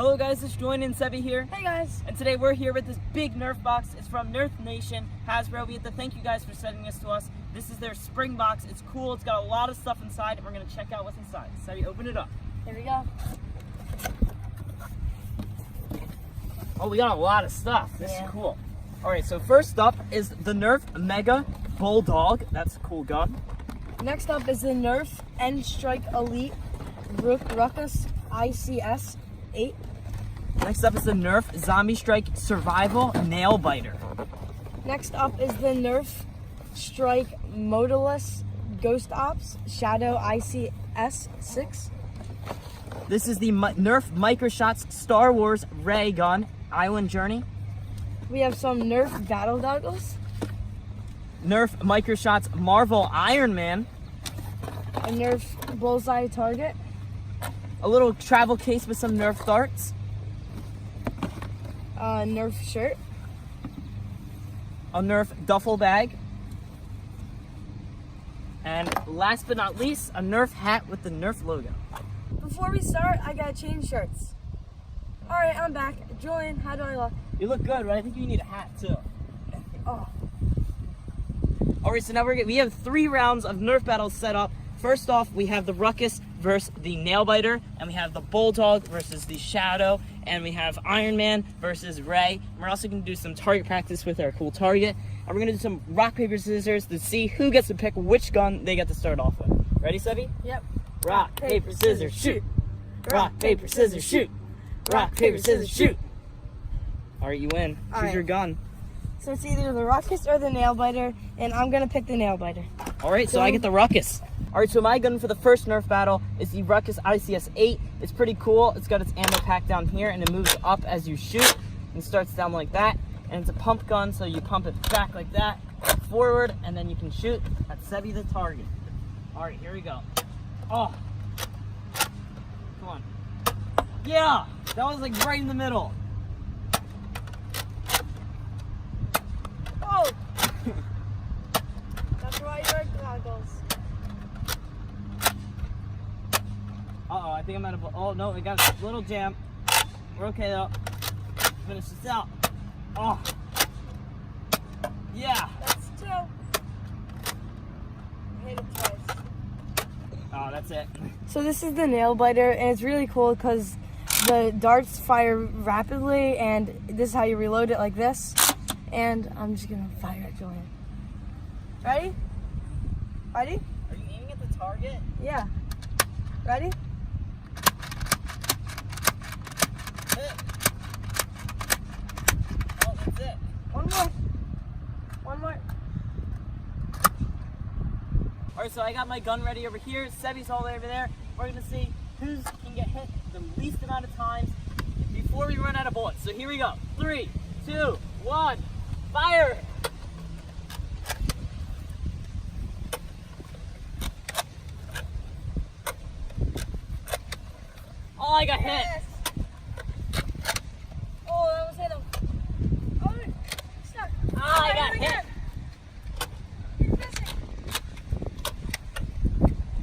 Hello guys, it's Join and Sebi here. Hey guys. And today we're here with this big Nerf box. It's from Nerf Nation, Hasbro. We have to thank you guys for sending this to us. This is their spring box. It's cool. It's got a lot of stuff inside and we're going to check out what's inside. Sebi, open it up. Here we go. Oh, we got a lot of stuff. This is cool. Alright, so first up is the Nerf Mega Bulldog. That's a cool gun. Next up is the Nerf N-Strike Elite Ruckus ICS 8. Next up is the Nerf Zombie Strike Survival Nail Biter. Next up is the Nerf Strike Modulus Ghost Ops Shadow ICS 6. This is the Nerf Microshots Star Wars Ray Gun Island Journey. We have some Nerf Battle Goggles. Nerf Microshots Marvel Iron Man. A Nerf Bullseye Target. A little travel case with some Nerf darts. A Nerf shirt. A Nerf duffel bag. And last but not least, a Nerf hat with the Nerf logo. Before we start, I gotta change shirts. Alright, I'm back. Julian, how do I look? You look good, right? I think you need a hat too. Oh. Alright, so now we have 3 rounds of Nerf battles set up. First off, we have the Ruckus versus the Nail Biter, and we have the Bulldog versus the Shadow, and we have Iron Man versus Ray. And we're also going to do some target practice with our cool target, and we're going to do some rock, paper, scissors to see who gets to pick which gun they get to start off with. Ready, Sebi? Yep. Rock, paper, scissors, shoot. Rock, paper, scissors, shoot. Rock, paper, scissors, shoot. Alright, you win. Choose your gun. So it's either the Ruckus or the Nail Biter, and I'm gonna pick the Nail Biter. Alright, so I get the Ruckus. Alright, so my gun for the first Nerf battle is the Ruckus ICS 8. It's pretty cool. It's got its ammo pack down here, and it moves up as you shoot, and starts down like that. And it's a pump gun, so you pump it back like that, forward, and then you can shoot. That's Sebi the target. Alright, here we go. Oh. Come on. Yeah! That was like right in the middle. Oh! That's why you wear goggles. Uh-oh, I think I'm out of... Oh, no, we got a little jam. We're okay, though. Finish this out. Oh. Yeah. That's 2. I hit it twice. Oh, that's it. So this is the Nail Biter, and it's really cool because the darts fire rapidly, and this is how you reload it, like this. And I'm just gonna fire at Julian. Ready? Ready? Are you aiming at the target? Yeah. Ready? Hit. Oh, that's it. One more. One more. Alright, so I got my gun ready over here. Sebi's all over there. We're gonna see who can get hit the least amount of times before we run out of bullets. So here we go. 3, 2, 1, fire! Oh, I got hit. Yes. Oh, that was hit him. Oh, stuck. Oh, I got hit. Keep missing.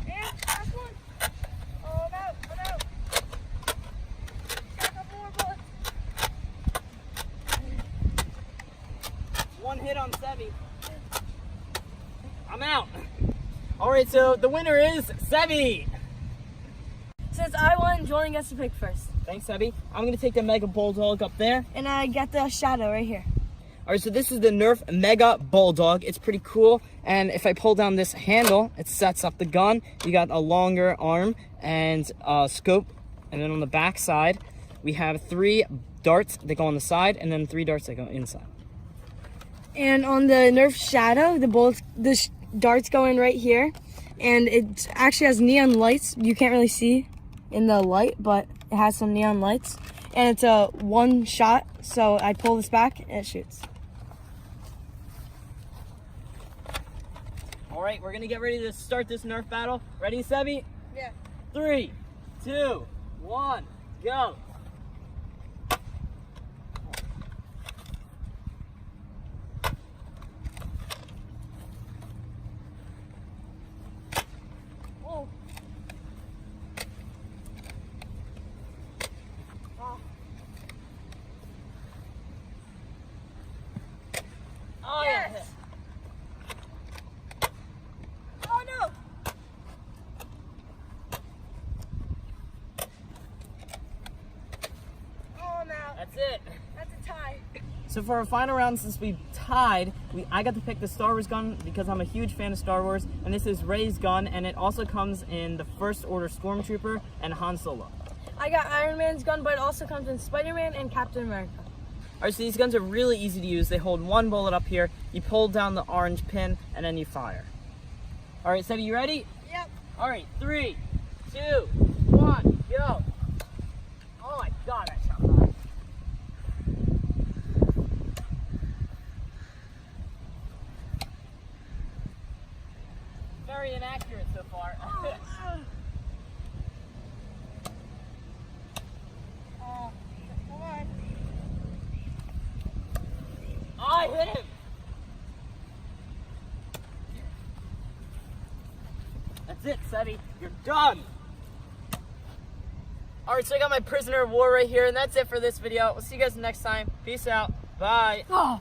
And last one. Oh, I'm out. I'm out. Got a couple more bullets. One hit on Sebi. I'm out. Alright, so the winner is Sebi. Since I won, Julian gets to pick first. Thanks, Sebi. I'm going to take the Mega Bulldog up there. And I get the Shadow right here. Alright, so this is the Nerf Mega Bulldog. It's pretty cool. And if I pull down this handle, it sets up the gun. You got a longer arm and scope. And then on the back side, we have 3 darts that go on the side and then 3 darts that go inside. And on the Nerf Shadow, the darts go in right here. And it actually has neon lights. You can't really see in the light, but it has some neon lights. And it's a 1 shot, so I pull this back and it shoots. Alright, we're going to get ready to start this Nerf battle. Ready, Sebi? Yeah. 3, 2, 1, go! Oh. That's it. That's a tie. So for our final round, since we tied, I got to pick the Star Wars gun because I'm a huge fan of Star Wars, and this is Rey's gun, and it also comes in the First Order Stormtrooper and Han Solo. I got Iron Man's gun, but it also comes in Spider-Man and Captain America. Alright, so these guns are really easy to use. They hold one bullet up here, you pull down the orange pin, and then you fire. Alright, Seti, you ready? Yep. Alright, 3, 2, 1, go! Oh my god, that shot high. Very inaccurate so far. Come on. Oh, I hit him! That's it, Seti. You're done! Alright, so I got my prisoner of war right here, and that's it for this video. We'll see you guys next time. Peace out. Bye. Oh.